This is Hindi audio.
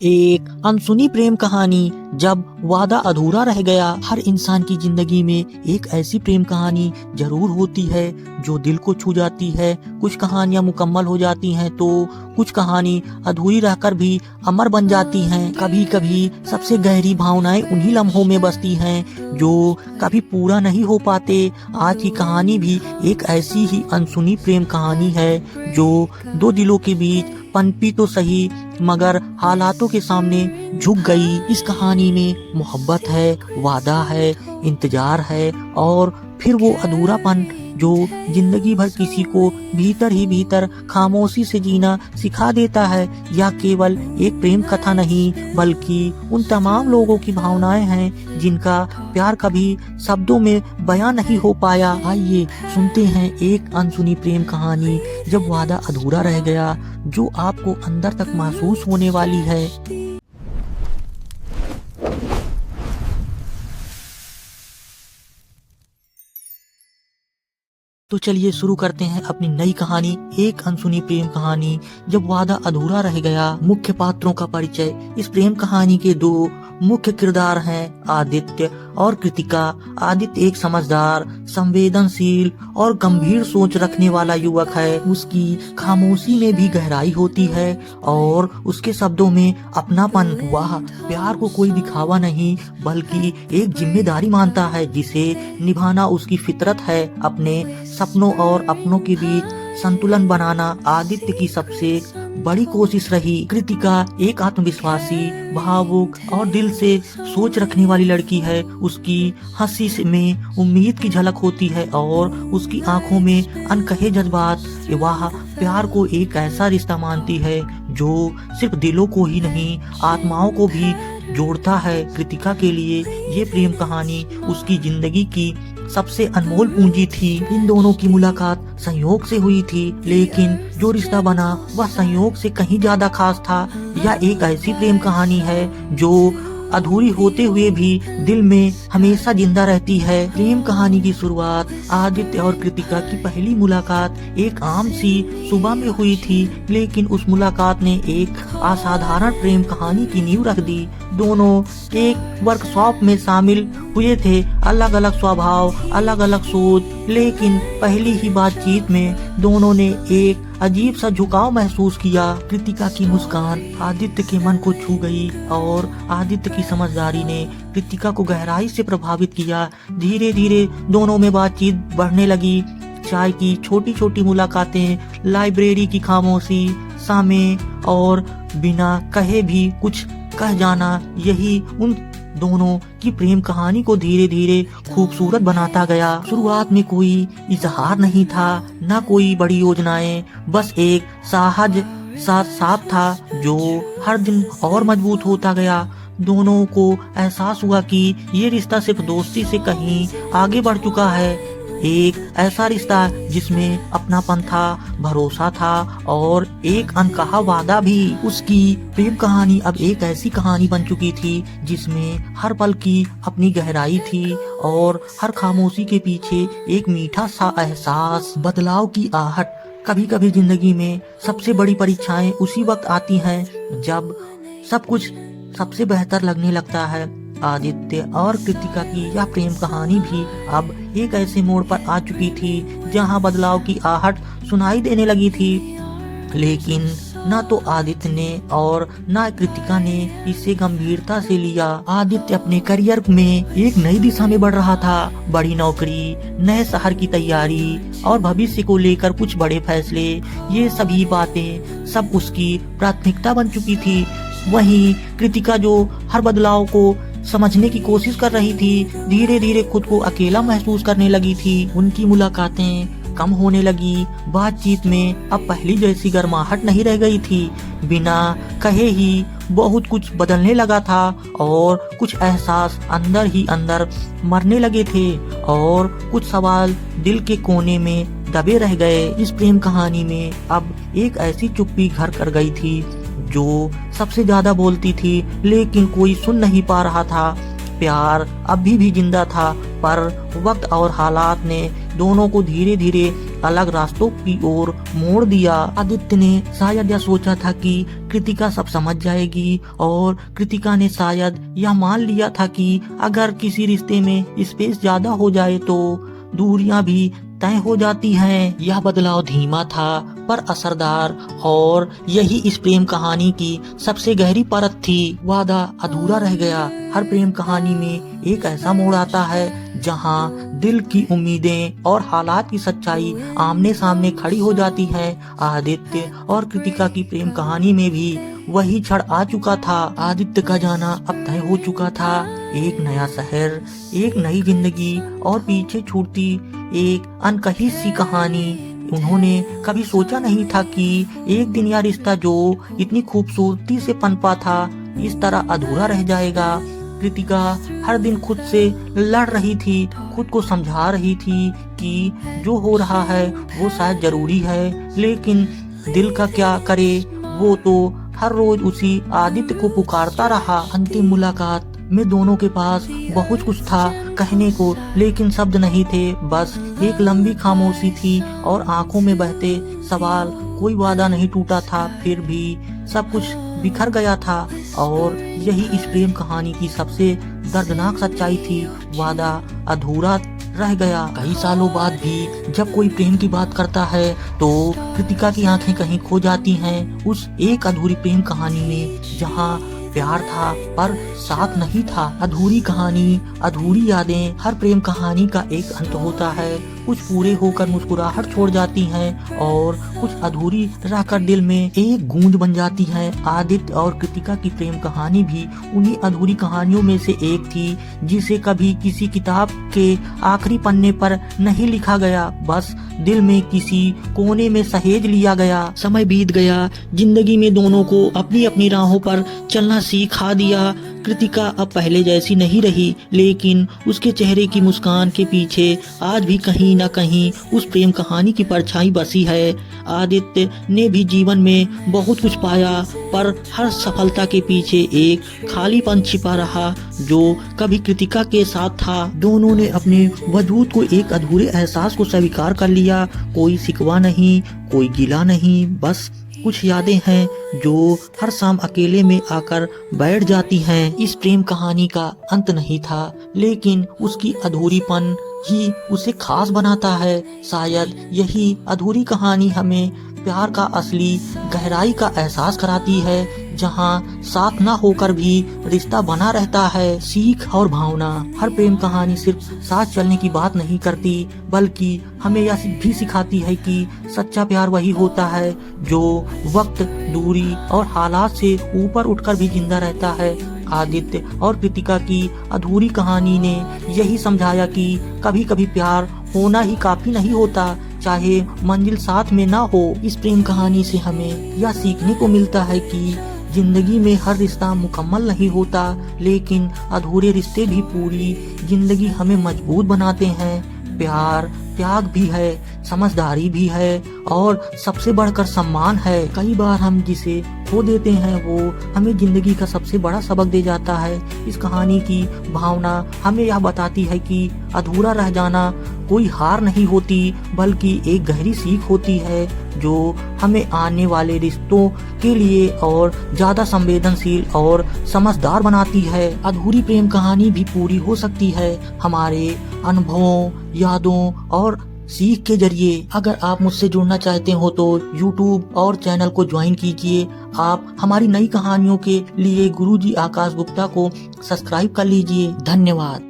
एक अनसुनी प्रेम कहानी जब वादा अधूरा रह गया। हर इंसान की जिंदगी में एक ऐसी प्रेम कहानी जरूर होती है जो दिल को छू जाती है। कुछ कहानियां मुकम्मल हो जाती हैं तो कुछ कहानी अधूरी रहकर भी अमर बन जाती हैं। कभी कभी सबसे गहरी भावनाएं उन्हीं लम्हों में बसती हैं जो कभी पूरा नहीं हो पाते। आज की कहानी भी एक ऐसी ही अनसुनी प्रेम कहानी है जो दो दिलों के बीच पनपी तो सही मगर हालातों के सामने झुक गई। इस कहानी में मोहब्बत है, वादा है, इंतजार है और फिर वो अधूरापन जो जिंदगी भर किसी को भीतर ही भीतर खामोशी से जीना सिखा देता है। यह केवल एक प्रेम कथा नहीं बल्कि उन तमाम लोगों की भावनाएं हैं जिनका प्यार कभी शब्दों में बयां नहीं हो पाया। आइए सुनते हैं एक अनसुनी प्रेम कहानी जब वादा अधूरा रह गया, जो आपको अंदर तक महसूस होने वाली है। तो चलिए शुरू करते हैं अपनी नई कहानी, एक अनसुनी प्रेम कहानी जब वादा अधूरा रह गया। मुख्य पात्रों का परिचय। इस प्रेम कहानी के दो मुख्य किरदार हैं, आदित्य और कृतिका। आदित्य एक समझदार, संवेदनशील और गंभीर सोच रखने वाला युवक है। उसकी खामोशी में भी गहराई होती है और उसके शब्दों में अपनापन। वह प्यार को कोई दिखावा नहीं बल्कि एक जिम्मेदारी मानता है जिसे निभाना उसकी फितरत है। अपने सपनों और अपनों के बीच संतुलन बनाना आदित्य की सबसे बड़ी कोशिश रही। कृतिका एक आत्मविश्वासी, भावुक और दिल से सोच रखने वाली लड़की है। उसकी हंसी में उम्मीद की झलक होती है और उसकी आंखों में अनकहे जज्बात। वह प्यार को एक ऐसा रिश्ता मानती है जो सिर्फ दिलों को ही नहीं आत्माओं को भी जोड़ता है। कृतिका के लिए ये प्रेम कहानी उसकी जिंदगी की सबसे अनमोल पूंजी थी। इन दोनों की मुलाकात संयोग से हुई थी, लेकिन जो रिश्ता बना वह संयोग से कहीं ज्यादा खास था। यह एक ऐसी प्रेम कहानी है जो अधूरी होते हुए भी दिल में हमेशा जिंदा रहती है। प्रेम कहानी की शुरुआत आदित्य और कृतिका की पहली मुलाकात एक आम सी सुबह में हुई थी, लेकिन उस मुलाकात ने एक असाधारण प्रेम कहानी की नींव रख दी। दोनों एक वर्कशॉप में शामिल हुए थे, अलग अलग स्वभाव, अलग अलग सोच, लेकिन पहली ही बातचीत में दोनों ने एक अजीब सा झुकाव महसूस किया। कृतिका की मुस्कान आदित्य के मन को छू गई और आदित्य की समझदारी ने कृतिका को गहराई से प्रभावित किया। धीरे धीरे दोनों में बातचीत बढ़ने लगी। चाय की छोटी छोटी मुलाकातें, लाइब्रेरी की खामोशी, समय और बिना कहे भी कुछ कह जाना, यही उन दोनों की प्रेम कहानी को धीरे धीरे खूबसूरत बनाता गया। शुरुआत में कोई इजहार नहीं था, न कोई बड़ी योजनाएं, बस एक सहज सा साथ था जो हर दिन और मजबूत होता गया। दोनों को एहसास हुआ कि ये रिश्ता सिर्फ दोस्ती से कहीं आगे बढ़ चुका है। एक ऐसा रिश्ता जिसमें अपनापन था, भरोसा था और एक अनकहा वादा भी। उसकी प्रेम कहानी अब एक ऐसी कहानी बन चुकी थी जिसमें हर पल की अपनी गहराई थी और हर खामोशी के पीछे एक मीठा सा एहसास। बदलाव की आहट। कभी कभी जिंदगी में सबसे बड़ी परीक्षाएं उसी वक्त आती हैं जब सब कुछ सबसे बेहतर लगने लगता है। आदित्य और कृतिका की यह प्रेम कहानी भी अब एक ऐसे मोड़ पर आ चुकी थी जहां बदलाव की आहट सुनाई देने लगी थी, लेकिन न तो आदित्य ने और न कृतिका ने इसे गंभीरता से लिया। आदित्य अपने करियर में एक नई दिशा में बढ़ रहा था। बड़ी नौकरी, नए शहर की तैयारी और भविष्य को लेकर कुछ बड़े फैसले, ये सभी बातें सब उसकी प्राथमिकता बन चुकी थी। वहीं कृतिका जो हर बदलाव को समझने की कोशिश कर रही थी, धीरे धीरे खुद को अकेला महसूस करने लगी थी। उनकी मुलाकातें कम होने लगी, बातचीत में अब पहली जैसी गर्माहट नहीं रह गई थी। बिना कहे ही बहुत कुछ बदलने लगा था और कुछ एहसास अंदर ही अंदर मरने लगे थे और कुछ सवाल दिल के कोने में दबे रह गए। इस प्रेम कहानी में अब एक ऐसी चुप्पी घर कर गई थी जो सबसे ज्यादा बोलती थी, लेकिन कोई सुन नहीं पा रहा था। प्यार अभी भी जिंदा था, पर वक्त और हालात ने दोनों को धीरे धीरे अलग रास्तों की ओर मोड़ दिया। आदित्य ने शायद यह सोचा था कि कृतिका सब समझ जाएगी और कृतिका ने शायद यह मान लिया था कि अगर किसी रिश्ते में स्पेस ज्यादा हो जाए तो दूरियां भी तय हो जाती हैं। यह बदलाव धीमा था पर असरदार और यही इस प्रेम कहानी की सबसे गहरी परत थी। वादा अधूरा रह गया। हर प्रेम कहानी में एक ऐसा मोड़ आता है जहां दिल की उम्मीदें और हालात की सच्चाई आमने सामने खड़ी हो जाती है। आदित्य और कृतिका की प्रेम कहानी में भी वही क्षण आ चुका था। आदित्य का जाना अब तय हो चुका था। एक नया शहर, एक नई जिंदगी और पीछे छूटती एक अनकही सी कहानी। उन्होंने कभी सोचा नहीं था कि एक दिन यह रिश्ता जो इतनी खूबसूरती से पनपा था इस तरह अधूरा रह जाएगा। कृतिका हर दिन खुद से लड़ रही थी, खुद को समझा रही थी कि जो हो रहा है वो शायद जरूरी है, लेकिन दिल का क्या करे। वो तो हर रोज उसी आदित्य को पुकारता रहा। अंतिम मुलाकात में दोनों के पास बहुत कुछ था कहने को, लेकिन शब्द नहीं थे। बस एक लंबी खामोशी थी और आंखों में बहते सवाल। कोई वादा नहीं टूटा था, फिर भी सब कुछ बिखर गया था और यही इस प्रेम कहानी की सबसे दर्दनाक सच्चाई थी। वादा अधूरा रह गया। कई सालों बाद भी जब कोई प्रेम की बात करता है तो कृतिका की आंखें कहीं खो जाती हैं उस एक अधूरी प्रेम कहानी में जहां प्यार था पर साथ नहीं था। अधूरी कहानी, अधूरी यादें। हर प्रेम कहानी का एक अंत होता है। कुछ पूरे होकर मुस्कुराहट छोड़ जाती हैं और कुछ अधूरी रहकर दिल में एक गूंज बन जाती है। आदित्य और कृतिका की प्रेम कहानी भी उन्हीं अधूरी कहानियों में से एक थी जिसे कभी किसी किताब के आखिरी पन्ने पर नहीं लिखा गया, बस दिल में किसी कोने में सहेज लिया गया। समय बीत गया, जिंदगी में दोनों को अपनी अपनी राहों पर चलना सिखा दिया। कृतिका अब पहले जैसी नहीं रही, लेकिन उसके चेहरे की मुस्कान के पीछे आज भी कहीं न कहीं उस प्रेम कहानी की परछाई बसी है। आदित्य ने भी जीवन में बहुत कुछ पाया, पर हर सफलता के पीछे एक खालीपन छिपा रहा जो कभी कृतिका के साथ था। दोनों ने अपने वजूद को एक अधूरे एहसास को स्वीकार कर लिया। कोई शिकवा नहीं, कोई गिला नहीं, बस कुछ यादें हैं जो हर शाम अकेले में आकर बैठ जाती हैं। इस प्रेम कहानी का अंत नहीं था, लेकिन उसकी अधूरीपन ही उसे खास बनाता है। शायद यही अधूरी कहानी हमें प्यार का असली गहराई का एहसास कराती है, जहां साथ ना होकर भी रिश्ता बना रहता है। सीख और भावना। हर प्रेम कहानी सिर्फ साथ चलने की बात नहीं करती, बल्कि हमें यह भी सिखाती है कि सच्चा प्यार वही होता है जो वक्त, दूरी और हालात से ऊपर उठकर भी जिंदा रहता है। आदित्य और कृतिका की अधूरी कहानी ने यही समझाया कि कभी कभी प्यार होना ही काफी नहीं होता, चाहे मंजिल साथ में ना हो। इस प्रेम कहानी से हमें यह सीखने को मिलता है कि जिंदगी में हर रिश्ता मुकम्मल नहीं होता, लेकिन अधूरे रिश्ते भी पूरी जिंदगी हमें मजबूत बनाते हैं। प्यार त्याग भी है, समझदारी भी है और सबसे बढ़कर सम्मान है। कई बार हम जिसे खो देते हैं वो हमें जिंदगी का सबसे बड़ा सबक दे जाता है। इस कहानी की भावना हमें यह बताती है कि अधूरा रह जाना कोई हार नहीं होती, बल्कि एक गहरी सीख होती है जो हमें आने वाले रिश्तों के लिए और ज्यादा संवेदनशील और समझदार बनाती है। अधूरी प्रेम कहानी भी पूरी हो सकती है हमारे अनुभवों, यादों और सीख के जरिए। अगर आप मुझसे जुड़ना चाहते हो तो YouTube और चैनल को ज्वाइन कीजिए। आप हमारी नई कहानियों के लिए गुरुजी आकाश गुप्ता को सब्सक्राइब कर लीजिए। धन्यवाद।